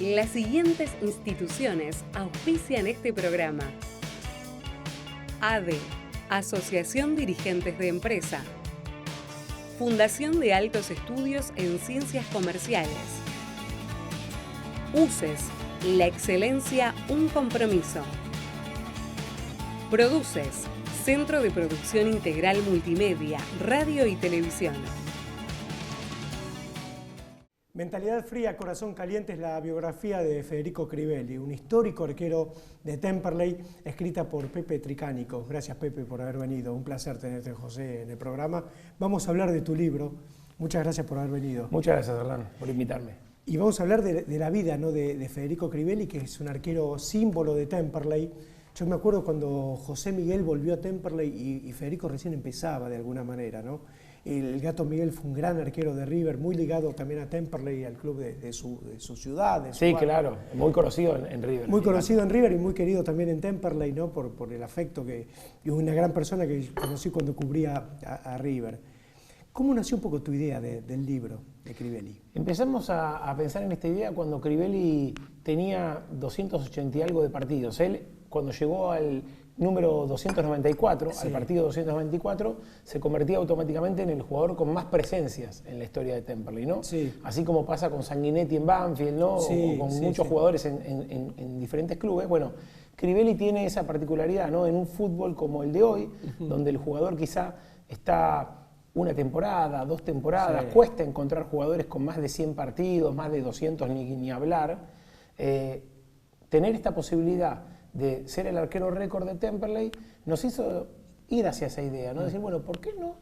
Las siguientes instituciones auspician este programa: ADE, Asociación Dirigentes de Empresa; Fundación de Altos Estudios en Ciencias Comerciales; UCES, la excelencia, un compromiso; Produces, Centro de Producción Integral Multimedia, Radio y Televisión. Mentalidad fría, corazón caliente es la biografía de Federico Crivelli, un histórico arquero de Temperley, escrita por Pepe Tricánico. Gracias, Pepe, por haber venido. Un placer tenerte, José, en el programa. Vamos a hablar de tu libro. Muchas gracias por haber venido. Muchas gracias, Orlando, por invitarme. Y vamos a hablar de la vida, ¿no?, de Federico Crivelli, que es un arquero símbolo de Temperley. Yo me acuerdo cuando José Miguel volvió a Temperley y Federico recién empezaba de alguna manera, ¿no? El Gato Miguel fue un gran arquero de River, muy ligado también a Temperley, al club de su ciudad. Sí, claro, muy conocido en River. Muy conocido en River y muy querido también en Temperley, ¿no?, por el afecto y una gran persona que conocí cuando cubría a River. ¿Cómo nació un poco tu idea del libro de Crivelli? Empezamos a pensar en esta idea cuando Crivelli tenía 280 y algo de partidos. Él, cuando llegó al número 294, sí, al partido 294, se convertía automáticamente en el jugador con más presencias en la historia de Temperley, ¿no? Sí. Así como pasa con Sanguinetti en Banfield, ¿no? Sí, o con muchos jugadores en diferentes clubes. Bueno, Crivelli tiene esa particularidad, ¿no?, en un fútbol como el de hoy, donde el jugador quizá está una temporada, 2 temporadas, cuesta encontrar jugadores con más de 100 partidos, más de 200 ni hablar. Tener esta posibilidad de ser el arquero récord de Temperley nos hizo ir hacia esa idea, ¿no? Decir, bueno, ¿por qué no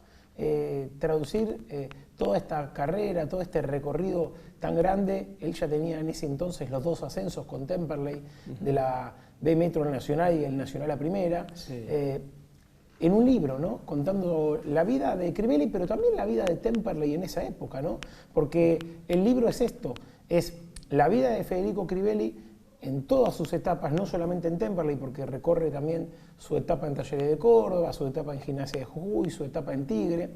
traducir toda esta carrera, todo este recorrido tan grande? Él ya tenía en ese entonces los 2 ascensos con Temperley, de la B Metro Nacional y el Nacional a Primera, en un libro, ¿no?, contando la vida de Crivelli, pero también la vida de Temperley en esa época, ¿no? Porque el libro es esto, es la vida de Federico Crivelli en todas sus etapas, no solamente en Temperley, porque recorre también su etapa en Talleres de Córdoba, su etapa en Gimnasia de Jujuy, su etapa en Tigre,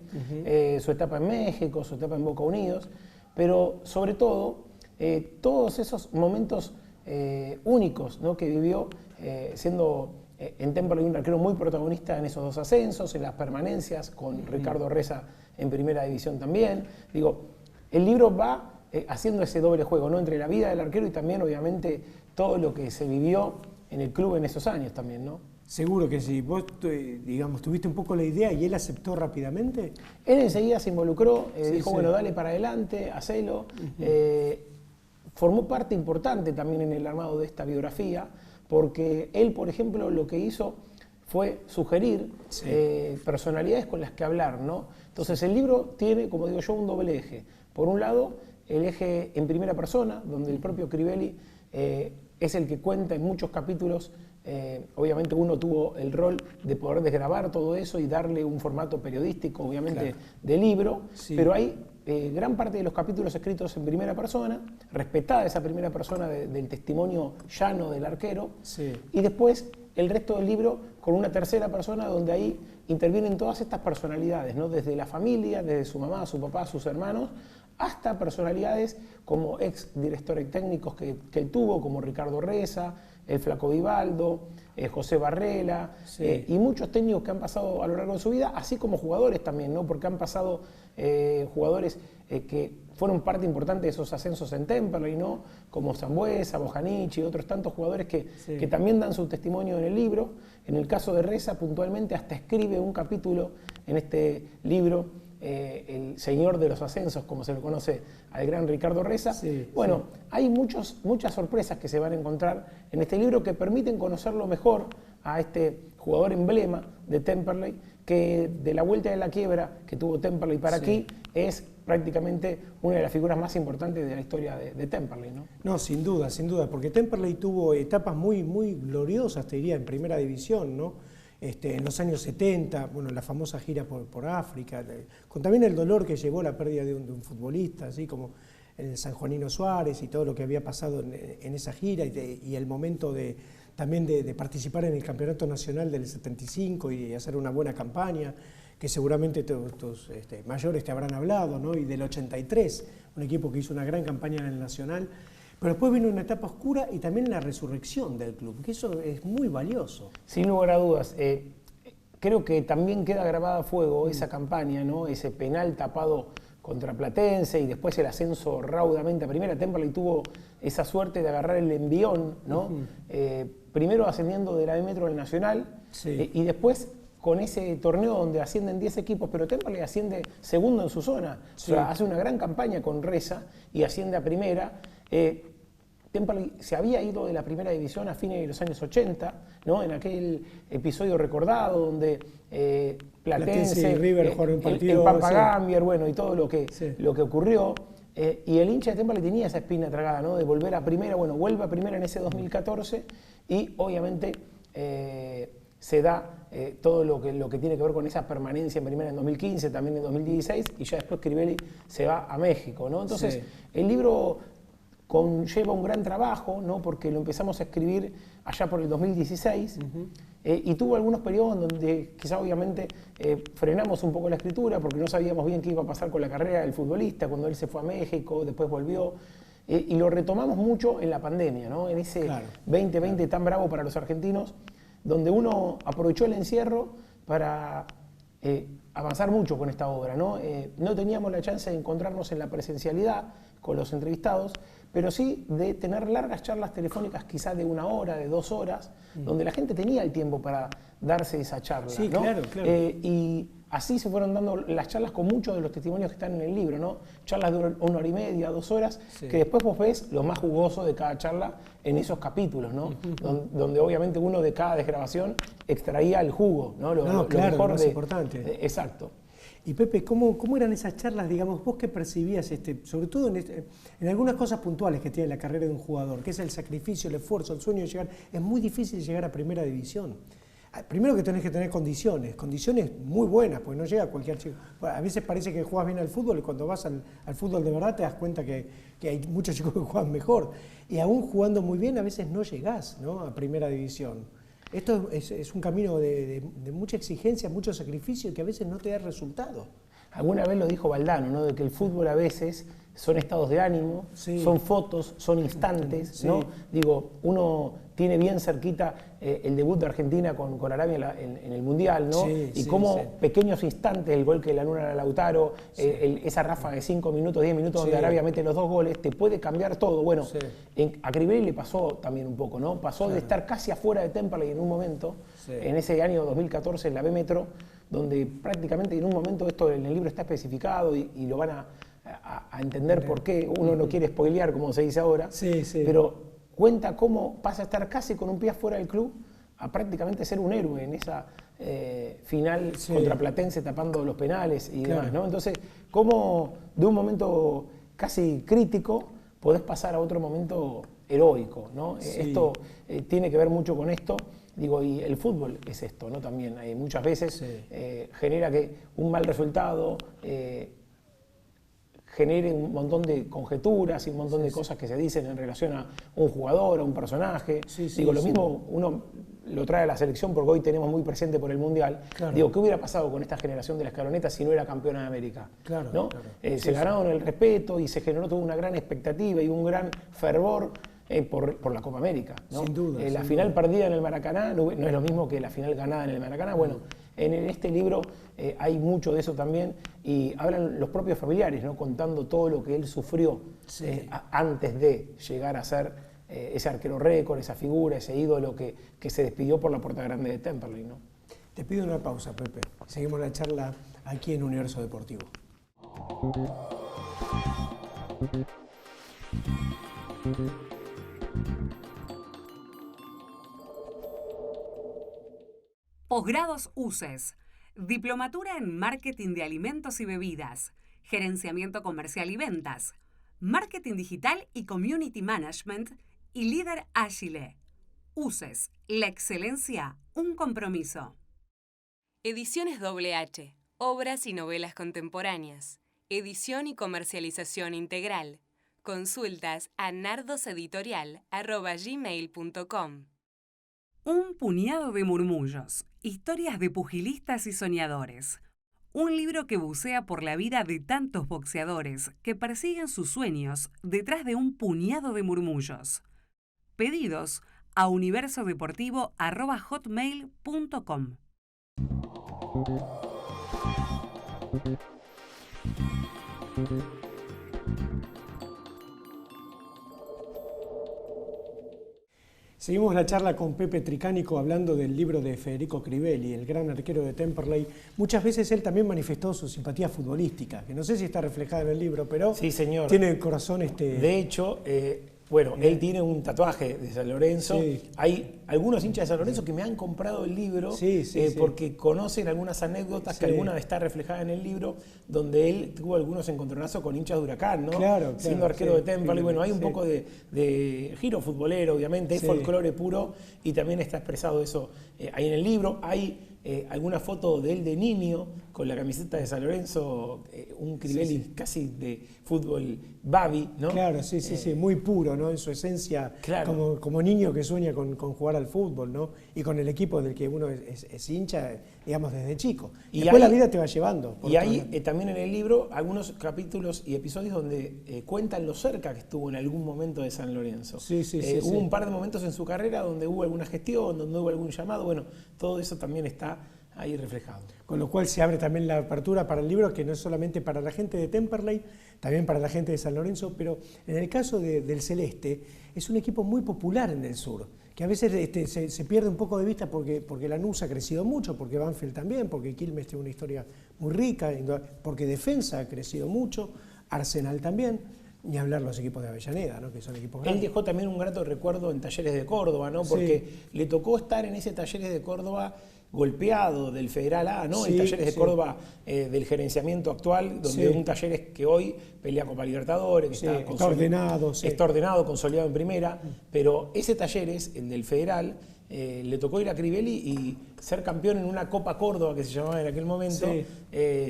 su etapa en México, su etapa en Boca Unidos, pero sobre todo todos esos momentos únicos, ¿no?, que vivió siendo en Temperley un arquero muy protagonista en esos 2 ascensos, en las permanencias con Ricardo Reza en Primera División también. Digo, el libro va haciendo ese doble juego, ¿no?, entre la vida del arquero y también, obviamente, todo lo que se vivió en el club en esos años también, ¿no? Seguro que sí. Vos, digamos, tuviste un poco la idea y él aceptó rápidamente. Él enseguida se involucró, dijo, bueno, dale para adelante, hacelo. Formó parte importante también en el armado de esta biografía, porque él, por ejemplo, lo que hizo fue sugerir personalidades con las que hablar, ¿no? Entonces el libro tiene, como digo yo, un doble eje. Por un lado, el eje en primera persona, donde el propio Crivelli es el que cuenta en muchos capítulos. Obviamente uno tuvo el rol de poder desgravar todo eso y darle un formato periodístico, obviamente, de libro, pero hay gran parte de los capítulos escritos en primera persona, respetada esa primera persona del testimonio llano del arquero, y después el resto del libro con una tercera persona donde ahí intervienen todas estas personalidades, ¿no?, desde la familia, desde su mamá, su papá, sus hermanos, hasta personalidades como ex directores técnicos que él tuvo, como Ricardo Reza, el Flaco Vivaldo, José Barrela, y muchos técnicos que han pasado a lo largo de su vida, así como jugadores también, ¿no?, porque han pasado jugadores que fueron parte importante de esos ascensos en Temperley, ¿no?, como Sambuesa, Bojanic y otros tantos jugadores que también dan su testimonio en el libro. En el caso de Reza, puntualmente, hasta escribe un capítulo en este libro, el señor de los ascensos, como se lo conoce al gran Ricardo Reza. Hay muchas sorpresas que se van a encontrar en este libro que permiten conocerlo mejor a este jugador emblema de Temperley, que de la vuelta de la quiebra que tuvo Temperley para aquí, es prácticamente una de las figuras más importantes de la historia de Temperley, ¿no? No, sin duda, porque Temperley tuvo etapas muy, muy gloriosas, te diría, en Primera División, ¿no? En los años 70, bueno, la famosa gira por África, con también el dolor que llevó la pérdida de un futbolista, así como el sanjuanino Suárez y todo lo que había pasado en esa gira y el momento también de participar en el Campeonato Nacional del 75 y hacer una buena campaña, que seguramente tus mayores te habrán hablado, ¿no? Y del 83, un equipo que hizo una gran campaña en el Nacional. Pero después vino una etapa oscura y también la resurrección del club, que eso es muy valioso. Sin lugar a dudas. Creo que también queda grabada a fuego esa campaña, ¿no? Ese penal tapado contra Platense y después el ascenso raudamente a primera. Temperley tuvo esa suerte de agarrar el envión, ¿no? Primero ascendiendo de la B Metro al Nacional, y después con ese torneo donde ascienden 10 equipos, pero Temperley asciende segundo en su zona. Sí. O sea, hace una gran campaña con Reza y asciende a primera. Temperley se había ido de la primera división a fines de los años 80, ¿no? En aquel episodio recordado donde Platense y River jugaron un partido, el Pampa Gambier, bueno, y todo lo que ocurrió. Y el hincha de Temperley tenía esa espina tragada, ¿no? De volver a primera. Bueno, vuelve a primera en ese 2014 y obviamente se da todo lo que tiene que ver con esa permanencia en primera en 2015, también en 2016, y ya después Crivelli se va a México, ¿no? Entonces, el libro conlleva un gran trabajo, ¿no? Porque lo empezamos a escribir allá por el 2016, y tuvo algunos periodos donde quizá obviamente frenamos un poco la escritura porque no sabíamos bien qué iba a pasar con la carrera del futbolista cuando él se fue a México, después volvió, y lo retomamos mucho en la pandemia, ¿no? En ese 2020 tan bravo para los argentinos, donde uno aprovechó el encierro para avanzar mucho con esta obra, ¿no? No teníamos la chance de encontrarnos en la presencialidad con los entrevistados, pero sí de tener largas charlas telefónicas, quizás de 1 hora, de 2 horas, donde la gente tenía el tiempo para darse esa charla, sí, ¿no? Claro. Y así se fueron dando las charlas con muchos de los testimonios que están en el libro, ¿no? Charlas de 1 hora y media, 2 horas, que después vos ves lo más jugoso de cada charla en esos capítulos, ¿no? Donde obviamente uno de cada desgrabación extraía el jugo, ¿no? Lo mejor más importante. Exacto. Y Pepe, ¿cómo eran esas charlas, digamos, vos que percibías, sobre todo en algunas cosas puntuales que tiene la carrera de un jugador, que es el sacrificio, el esfuerzo, el sueño de llegar? Es muy difícil llegar a primera división. Primero que tenés que tener condiciones muy buenas, porque no llega cualquier chico. A veces parece que juegas bien al fútbol y cuando vas al fútbol de verdad te das cuenta que hay muchos chicos que juegan mejor. Y aún jugando muy bien a veces no llegás, ¿no? A primera división. Esto es un camino de mucha exigencia, mucho sacrificio y que a veces no te da resultado. Alguna vez lo dijo Valdano, ¿no? De que el fútbol a veces son estados de ánimo, son fotos, son instantes, ¿no? Digo, uno tiene bien cerquita el debut de Argentina con Arabia en el Mundial, ¿no? Y cómo pequeños instantes, el gol que le anula a Lautaro, esa ráfaga de 5 minutos, 10 minutos donde Arabia mete los 2 goles, te puede cambiar todo. Bueno, a Crivelli le pasó también un poco, ¿no? Pasó de estar casi afuera de Temperley en un momento, en ese año 2014 en la B Metro, donde prácticamente en un momento, esto en el libro está especificado y lo van a entender por qué. Uno no quiere spoilear, como se dice ahora, pero cuenta cómo pasa a estar casi con un pie afuera del club a prácticamente ser un héroe en esa final contra Platense tapando los penales y demás, ¿no? Entonces, cómo de un momento casi crítico podés pasar a otro momento heroico, ¿no? Esto tiene que ver mucho con esto. Digo, y el fútbol es esto, ¿no? También muchas veces genera que un mal resultado genere un montón de conjeturas y un montón de cosas que se dicen en relación a un jugador, a un personaje. Digo, lo mismo uno lo trae a la selección porque hoy tenemos muy presente por el Mundial. Digo, ¿qué hubiera pasado con esta generación de la Escaloneta si no era campeona de América? ¿No? Se ganaron el respeto y se generó toda una gran expectativa y un gran fervor por la Copa América, ¿no? Sin duda. La final perdida en el Maracaná no es lo mismo que la final ganada en el Maracaná. Bueno, en este libro hay mucho de eso también y hablan los propios familiares, ¿no? Contando todo lo que él sufrió antes de llegar a ser ese arquero récord, esa figura, ese ídolo que se despidió por la puerta grande de Temperley, ¿no? Te pido una pausa, Pepe. Seguimos la charla aquí en Universo Deportivo. Posgrados UCES, Diplomatura en Marketing de Alimentos y Bebidas, Gerenciamiento Comercial y Ventas, Marketing Digital y Community Management y Líder Ágile. UCES, la excelencia, un compromiso. Ediciones WH, obras y novelas contemporáneas, edición y comercialización integral. Consultas a nardoseditorial@gmail.com. Un puñado de murmullos, historias de pugilistas y soñadores. Un libro que bucea por la vida de tantos boxeadores que persiguen sus sueños detrás de un puñado de murmullos. Pedidos a universodeportivo@hotmail.com. Seguimos la charla con Pepe Tricánico hablando del libro de Federico Crivelli, el gran arquero de Temperley. Muchas veces él también manifestó su simpatía futbolística, que no sé si está reflejada en el libro, pero sí, señor. Tiene el corazón De hecho, él tiene un tatuaje de San Lorenzo. Sí. Hay algunos hinchas de San Lorenzo que me han comprado el libro porque conocen algunas anécdotas que alguna está reflejada en el libro, donde él tuvo algunos encontronazos con hinchas de Huracán, ¿no? Claro, siendo arquero de Temperley. Bueno, hay un sí. poco de giro futbolero, obviamente, es folclore puro, y también está expresado eso ahí en el libro. Hay alguna foto de él de niño con la camiseta de San Lorenzo, un Crivelli casi de fútbol babi, ¿no? Claro, sí, muy puro, ¿no? En su esencia, claro. como niño que sueña con jugar al fútbol, ¿no? Y con el equipo del que uno es hincha, digamos, desde chico. Y después la vida te va llevando. Y hay también en el libro algunos capítulos y episodios donde cuentan lo cerca que estuvo en algún momento de San Lorenzo. Hubo un par de momentos en su carrera donde hubo alguna gestión, donde hubo algún llamado. Bueno, todo eso también está ahí reflejado. Con lo cual se abre también la apertura para el libro, que no es solamente para la gente de Temperley, también para la gente de San Lorenzo, pero en el caso del Celeste, es un equipo muy popular en el sur, que a veces se pierde un poco de vista porque Lanús ha crecido mucho, porque Banfield también, porque Quilmes tiene una historia muy rica, porque Defensa ha crecido mucho, Arsenal también, ni hablar los equipos de Avellaneda, ¿no? Que son equipos grandes. Él dejó también un grato recuerdo en Talleres de Córdoba, ¿no? Porque le tocó estar en ese Talleres de Córdoba golpeado del Federal A, ¿no? El Talleres de Córdoba del gerenciamiento actual, donde un Talleres que hoy pelea Copa Libertadores, que está ordenado. Está ordenado, consolidado en primera, pero ese Talleres, el del Federal, le tocó ir a Crivelli y ser campeón en una Copa Córdoba, que se llamaba en aquel momento,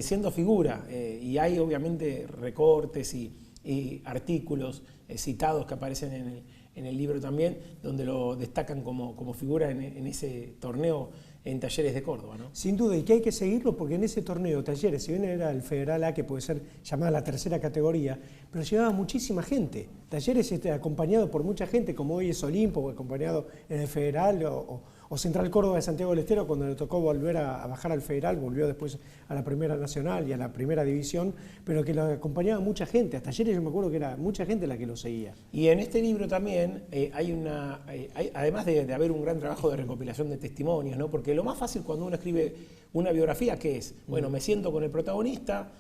siendo figura. Y hay obviamente recortes y artículos citados que aparecen en el libro también, donde lo destacan como figura en ese torneo en Talleres de Córdoba, ¿no? Sin duda, y que hay que seguirlo porque en ese torneo Talleres, si bien era el Federal A, que puede ser llamada la tercera categoría, pero llevaba muchísima gente. Talleres acompañado por mucha gente, como hoy es Olimpo, acompañado en el Federal, o Central Córdoba de Santiago del Estero, cuando le tocó volver a bajar al Federal, volvió después a la Primera Nacional y a la Primera División, pero que lo acompañaba mucha gente. Hasta ayer yo me acuerdo que era mucha gente la que lo seguía. Y en este libro también hay además de haber un gran trabajo de recopilación de testimonios, ¿no? Porque lo más fácil cuando uno escribe una biografía, ¿qué es? Bueno, me siento con el protagonista,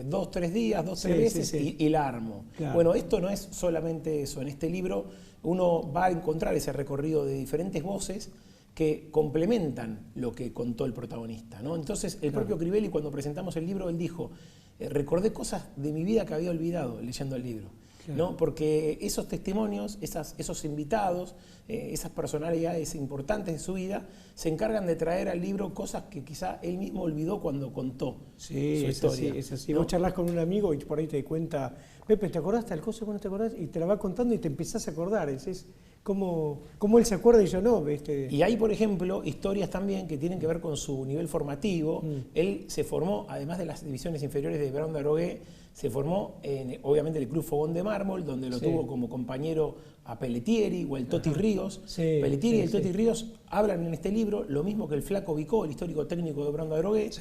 2, 3 días, 2, 3 veces y la armo. Claro. Bueno, esto no es solamente eso. En este libro uno va a encontrar ese recorrido de diferentes voces que complementan lo que contó el protagonista, ¿no? Entonces, el propio Crivelli, cuando presentamos el libro, él dijo, recordé cosas de mi vida que había olvidado leyendo el libro, ¿no? Porque esos testimonios, esos invitados, esas personalidades importantes de su vida, se encargan de traer al libro cosas que quizá él mismo olvidó cuando contó su historia. Es así. ¿No? Vos charlás con un amigo y por ahí te cuenta, Pepe, ¿te acordás tal cosa? ¿Cómo no te acordás? Y te la va contando y te empezás a acordar. Es como él se acuerda y yo no. Y hay, por ejemplo, historias también que tienen que ver con su nivel formativo. Él se formó, además de las divisiones inferiores de Brown de Adrogué, se formó obviamente en el Club Fogón de Mármol, donde lo tuvo como compañero a Pelletieri o el Toti Ríos. Pelletieri y el Toti Ríos hablan en este libro lo mismo que el Flaco Vicó, el histórico técnico de Brown de Adrogué,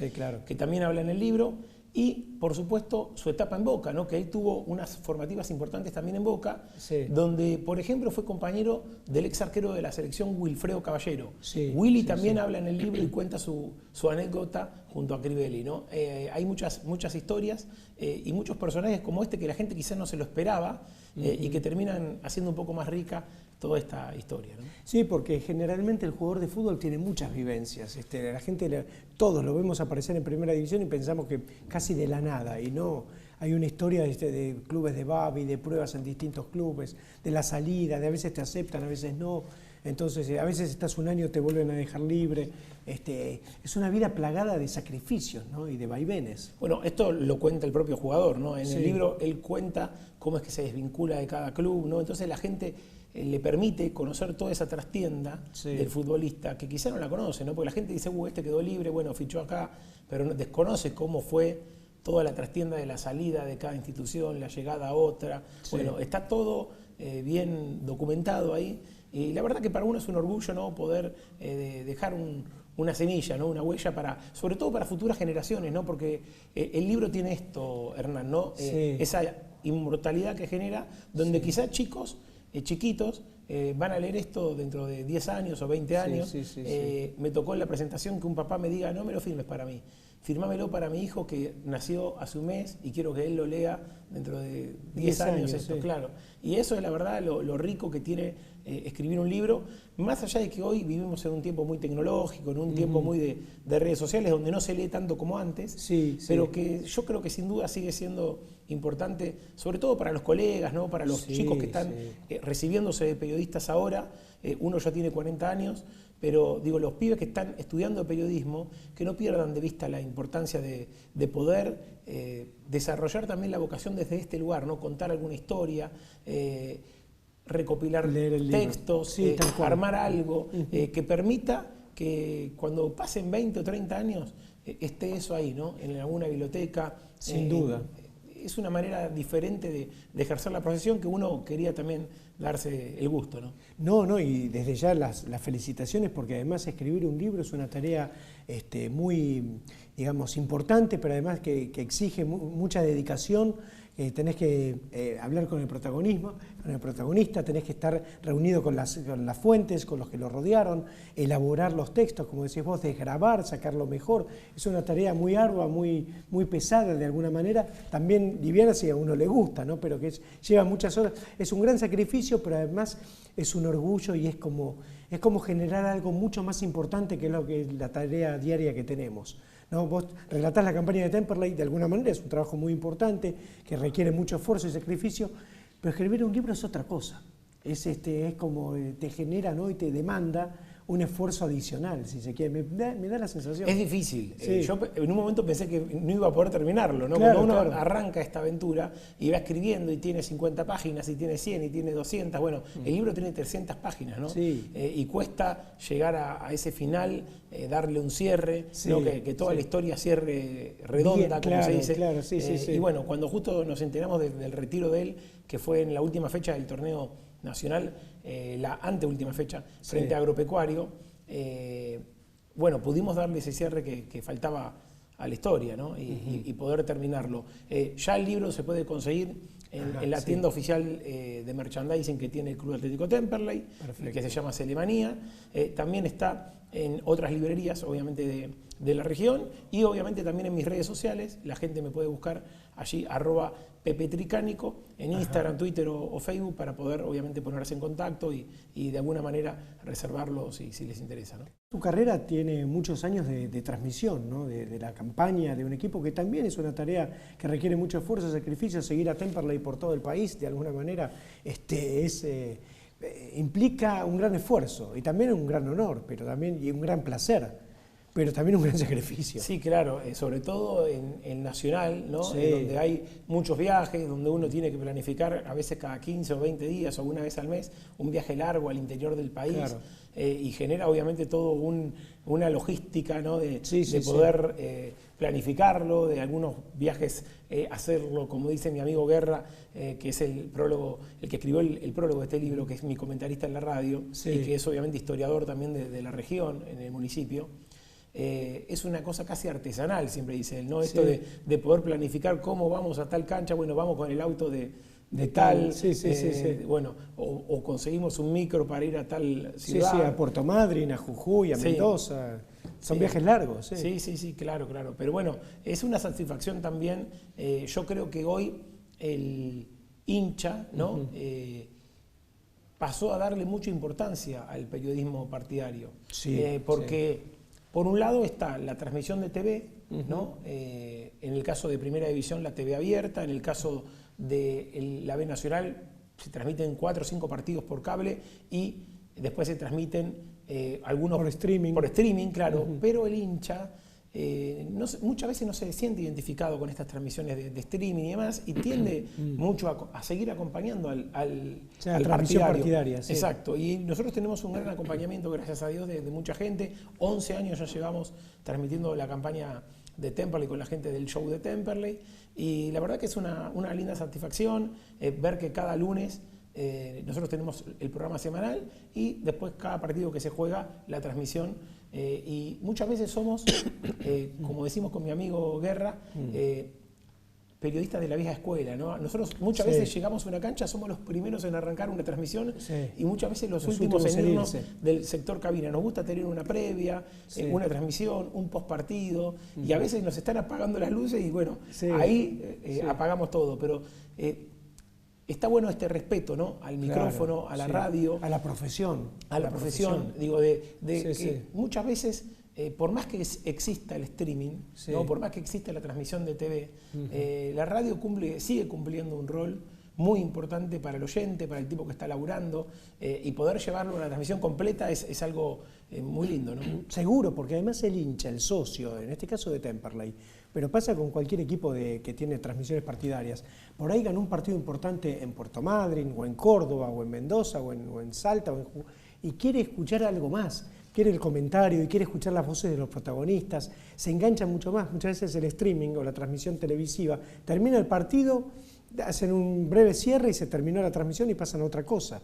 que también habla en el libro. Y, por supuesto, su etapa en Boca, ¿no? Que él tuvo unas formativas importantes también en Boca, donde, por ejemplo, fue compañero del ex arquero de la selección Wilfredo Caballero. Willy también habla en el libro y cuenta su anécdota junto a Crivelli, ¿no? Hay muchas historias y muchos personajes como este que la gente quizás no se lo esperaba y que terminan haciendo un poco más rica toda esta historia, ¿no? Sí, porque generalmente el jugador de fútbol tiene muchas vivencias. La gente, todos lo vemos aparecer en Primera División y pensamos que casi de la nada, y no. Hay una historia de clubes de Babi, de pruebas en distintos clubes, de la salida, de a veces te aceptan, a veces no. Entonces, a veces estás un año, te vuelven a dejar libre. Es una vida plagada de sacrificios, ¿no? Y de vaivenes. Bueno, esto lo cuenta el propio jugador, ¿no? En el libro él cuenta cómo es que se desvincula de cada club, ¿no? Entonces la gente le permite conocer toda esa trastienda del futbolista, que quizá no la conoce, ¿no? Porque la gente dice, este quedó libre, bueno, fichó acá, pero desconoce cómo fue toda la trastienda de la salida de cada institución, la llegada a otra. Bueno, está todo bien documentado ahí. Y la verdad que para uno es un orgullo, ¿no? Poder dejar una semilla, ¿no? Una huella sobre todo para futuras generaciones, ¿no? Porque el libro tiene esto, Hernán, ¿no? Esa inmortalidad que genera, donde quizás chicos, chiquitos, van a leer esto dentro de 10 años o 20 años. Me tocó en la presentación que un papá me diga, no me lo firmes para mí, firmámelo para mi hijo que nació hace un mes y quiero que él lo lea dentro de 10 años esto, claro. Y eso es la verdad lo rico que tiene escribir un libro, más allá de que hoy vivimos en un tiempo muy tecnológico, en un tiempo muy de redes sociales, donde no se lee tanto como antes, pero que yo creo que sin duda sigue siendo importante, sobre todo para los colegas, ¿no? Para los chicos que están recibiéndose de periodistas ahora. Uno ya tiene 40 años, pero digo, los pibes que están estudiando periodismo, que no pierdan de vista la importancia de poder desarrollar también la vocación desde este lugar, ¿no? Contar alguna historia, recopilar textos, armar algo que permita que cuando pasen 20 o 30 años esté eso ahí, ¿no? En alguna biblioteca. Sin duda. Es una manera diferente de ejercer la profesión que uno quería también darse el gusto, ¿no? No, y desde ya las felicitaciones, porque además escribir un libro es una tarea muy, digamos, importante, pero además que exige mucha dedicación. Tenés que hablar con el protagonista, tenés que estar reunido con las fuentes, con los que lo rodearon, elaborar los textos, como decís vos, desgrabar, sacarlo mejor. Es una tarea muy ardua, muy pesada de alguna manera, también liviana si a uno le gusta, ¿no? Pero que lleva muchas horas. Es un gran sacrificio, pero además es un orgullo y es como generar algo mucho más importante que la tarea diaria que tenemos, ¿no? Vos relatás la campaña de Temperley, de alguna manera es un trabajo muy importante, que requiere mucho esfuerzo y sacrificio, pero escribir un libro es otra cosa. Es como te genera, ¿no? Y te demanda un esfuerzo adicional, si se quiere. Me da la sensación. Es difícil. Yo en un momento pensé que no iba a poder terminarlo, ¿no? Claro, cuando uno arranca esta aventura y va escribiendo y tiene 50 páginas, y tiene 100, y tiene 200, bueno, el libro tiene 300 páginas, ¿no? Y cuesta llegar a ese final, darle un cierre, ¿no? Que toda la historia cierre redonda, como se dice. Claro, Y bueno, cuando justo nos enteramos del retiro de él, que fue en la última fecha del torneo nacional, la anteúltima fecha, frente a Agropecuario, bueno, pudimos darle ese cierre que faltaba a la historia, ¿no? Y poder terminarlo. Ya el libro se puede conseguir en la tienda oficial de merchandising que tiene el Club Atlético Temperley, que se llama Celemanía. También está en otras librerías, obviamente, de la región, y obviamente también en mis redes sociales. La gente me puede buscar allí, @pepetricánico, en Instagram, Twitter o Facebook, para poder obviamente ponerse en contacto y de alguna manera reservarlo si les interesa, ¿no? Tu carrera tiene muchos años de transmisión, ¿no? de la campaña de un equipo, que también es una tarea que requiere mucho esfuerzo, sacrificio. Seguir a Temperley por todo el país, de alguna manera, implica un gran esfuerzo y también un gran honor, pero también y un gran placer, pero también un gran sacrificio. Sí, claro, sobre todo en Nacional, ¿no? Donde hay muchos viajes, donde uno tiene que planificar a veces cada 15 o 20 días o una vez al mes un viaje largo al interior del país. Claro. Y genera obviamente todo una logística, ¿no? de poder planificarlo, de algunos viajes hacerlo, como dice mi amigo Guerra, que es el que escribió el prólogo de este libro, que es mi comentarista en la radio, y que es obviamente historiador también de la región, en el municipio. Es una cosa casi artesanal, siempre dice él, ¿no? Esto de poder planificar cómo vamos a tal cancha, bueno, vamos con el auto de tal, bueno, o conseguimos un micro para ir a tal ciudad. Sí, a Puerto Madryn, a Jujuy, a Mendoza. Son viajes largos. Sí, claro. Pero bueno, es una satisfacción también. Yo creo que hoy el hincha, ¿no? Pasó a darle mucha importancia al periodismo partidario. Porque por un lado está la transmisión de TV, ¿no? En el caso de Primera División, la TV abierta. En el caso de la B Nacional, se transmiten 4 o 5 partidos por cable y después se transmiten algunos por streaming. Por streaming, claro, pero el hincha muchas veces no se siente identificado con estas transmisiones de streaming y demás, y tiende mucho a seguir acompañando al transmisión partidaria. Sí. Exacto, y nosotros tenemos un gran acompañamiento, gracias a Dios, de mucha gente. 11 años ya llevamos transmitiendo la campaña de Temperley con la gente del show de Temperley, y la verdad que es una linda satisfacción ver que cada lunes nosotros tenemos el programa semanal y después cada partido que se juega, la transmisión, y muchas veces somos, como decimos con mi amigo Guerra, periodistas de la vieja escuela, ¿no? Nosotros muchas veces llegamos a una cancha, somos los primeros en arrancar una transmisión y muchas veces los últimos en irnos del sector cabina. Nos gusta tener una previa, una transmisión, un postpartido, y a veces nos están apagando las luces y bueno, ahí apagamos todo, pero está bueno este respeto, ¿no? Al micrófono, a la radio. A la profesión. A la profesión. Digo, que muchas veces, por más que exista el streaming, ¿no? Por más que exista la transmisión de TV, la radio sigue cumpliendo un rol muy importante para el oyente, para el tipo que está laburando, y poder llevarlo a una transmisión completa es algo muy lindo, ¿no? Seguro, porque además el hincha, el socio, en este caso de Temperley, pero pasa con cualquier equipo que tiene transmisiones partidarias. Por ahí ganó un partido importante en Puerto Madryn, o en Córdoba, o en Mendoza, o en Salta, y quiere escuchar algo más. Quiere el comentario y quiere escuchar las voces de los protagonistas. Se engancha mucho más. Muchas veces el streaming o la transmisión televisiva termina el partido, hacen un breve cierre y se terminó la transmisión y pasan a otra cosa.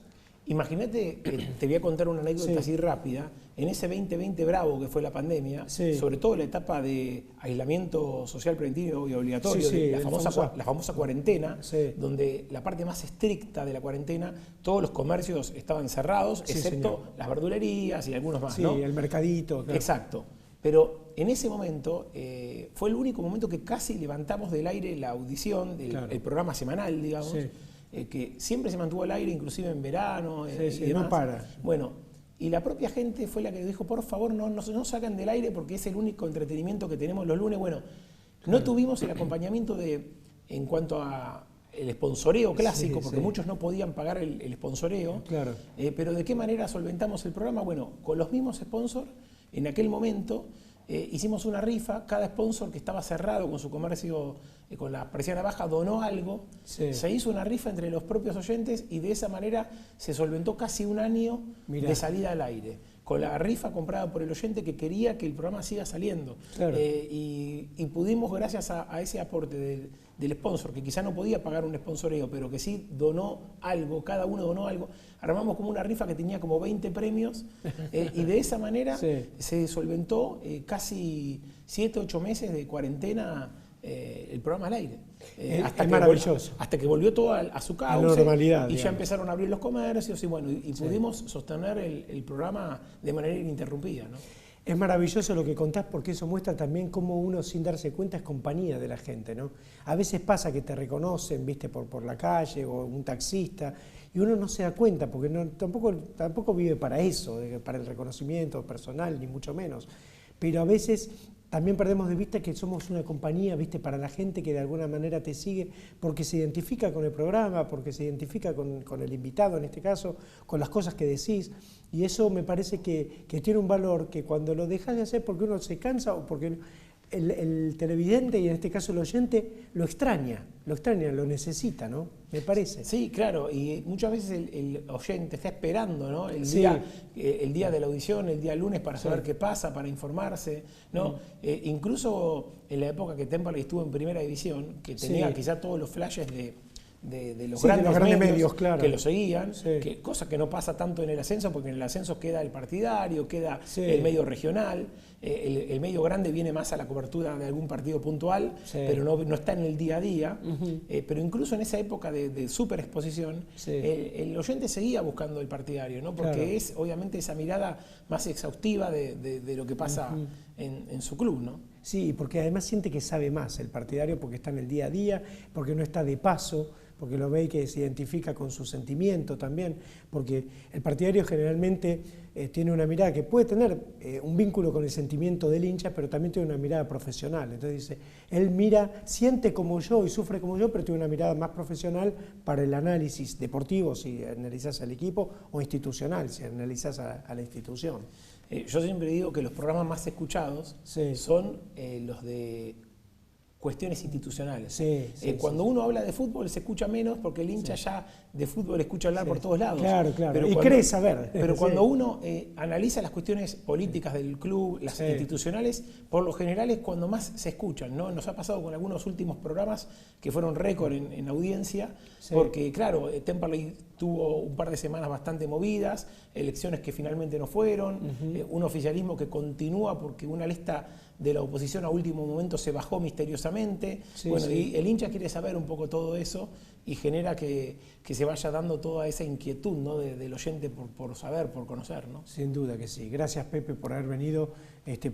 Imagínate, te voy a contar una anécdota así rápida, en ese 2020 bravo que fue la pandemia, sobre todo la etapa de aislamiento social preventivo y obligatorio, la famosa cuarentena, donde la parte más estricta de la cuarentena, todos los comercios estaban cerrados, excepto las verdulerías y algunos más, ¿no? Sí, el mercadito. Claro. Exacto. Pero en ese momento fue el único momento que casi levantamos del aire la audición del programa semanal, digamos, que siempre se mantuvo al aire, inclusive en verano. Y demás. No para. Bueno, y la propia gente fue la que dijo, por favor, no sacan del aire porque es el único entretenimiento que tenemos los lunes. Bueno, no tuvimos el acompañamiento en cuanto a el sponsoreo clásico, porque muchos no podían pagar el sponsoreo. Claro. Pero ¿de qué manera solventamos el programa? Bueno, con los mismos sponsors, en aquel momento hicimos una rifa, cada sponsor que estaba cerrado con su comercio, con la persiana baja, donó algo, se hizo una rifa entre los propios oyentes y de esa manera se solventó casi un año de salida al aire, con la rifa comprada por el oyente que quería que el programa siga saliendo. Claro. Y pudimos, gracias a ese aporte del sponsor, que quizá no podía pagar un sponsoreo, pero que sí donó algo, cada uno donó algo, armamos como una rifa que tenía como 20 premios y de esa manera se solventó casi 7, 8 meses de cuarentena el programa al aire. Hasta que volvió todo a su cauce, a la normalidad, y ya empezaron a abrir los comercios y bueno, y pudimos sostener el programa de manera ininterrumpida, ¿no? Es maravilloso lo que contás porque eso muestra también cómo uno sin darse cuenta es compañía de la gente, ¿no? A veces pasa que te reconocen, viste, por la calle o un taxista y uno no se da cuenta porque tampoco vive para eso, para el reconocimiento personal, ni mucho menos. Pero a veces también perdemos de vista que somos una compañía, viste, para la gente que de alguna manera te sigue porque se identifica con el programa, porque se identifica con el invitado en este caso, con las cosas que decís. Y eso me parece que tiene un valor que cuando lo dejas de hacer porque uno se cansa o porque el televidente y en este caso el oyente lo extraña, lo necesita, ¿no? Me parece. Sí, claro, y muchas veces el oyente está esperando, ¿no? El día de la audición, el día lunes para saber qué pasa, para informarse, ¿no? Incluso en la época que Temperley estuvo en primera división, que tenía quizá todos los flashes de los grandes medios claro, que lo seguían, cosa que no pasa tanto en el ascenso, porque en el ascenso queda el partidario, queda el medio regional, el medio grande viene más a la cobertura de algún partido puntual, pero no está en el día a día. Pero incluso en esa época de superexposición, el oyente seguía buscando el partidario, ¿no? Porque es obviamente esa mirada más exhaustiva de lo que pasa en su club, ¿no? Sí, porque además siente que sabe más el partidario porque está en el día a día, porque no está de paso, porque lo ve y que se identifica con su sentimiento también, porque el partidario generalmente tiene una mirada que puede tener un vínculo con el sentimiento del hincha, pero también tiene una mirada profesional. Entonces dice, él mira, siente como yo y sufre como yo, pero tiene una mirada más profesional para el análisis deportivo, si analizás al equipo, o institucional, si analizás a la institución. Yo siempre digo que los programas más escuchados son los de cuestiones institucionales. Cuando uno habla de fútbol se escucha menos porque el hincha ya de fútbol escucha hablar por todos lados. Claro, pero y cree saber. Pero cuando uno analiza las cuestiones políticas del club, las institucionales, por lo general es cuando más se escuchan, ¿no? Nos ha pasado con algunos últimos programas que fueron récord en audiencia, porque claro, Temperley tuvo un par de semanas bastante movidas, elecciones que finalmente no fueron, un oficialismo que continúa porque una lista de la oposición a último momento se bajó misteriosamente. Y el hincha quiere saber un poco todo eso y genera que se vaya dando toda esa inquietud, ¿no? del oyente por saber, por conocer, ¿no? Sin duda que sí. Gracias, Pepe, por haber venido,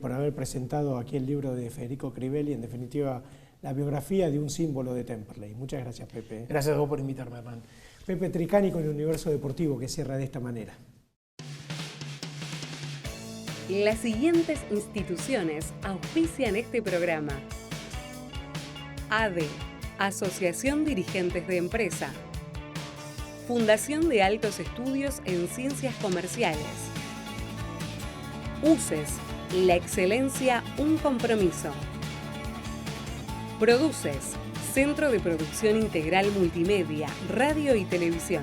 por haber presentado aquí el libro de Federico Crivelli, en definitiva la biografía de un símbolo de Temperley. Muchas gracias, Pepe. Gracias a vos por invitarme, Hernán. Pepe Tricani con el Universo Deportivo, que cierra de esta manera. Las siguientes instituciones auspician este programa: ADE, Asociación Dirigentes de Empresa; Fundación de Altos Estudios en Ciencias Comerciales; UCES, la excelencia, un compromiso; Produces, Centro de Producción Integral Multimedia, Radio y Televisión.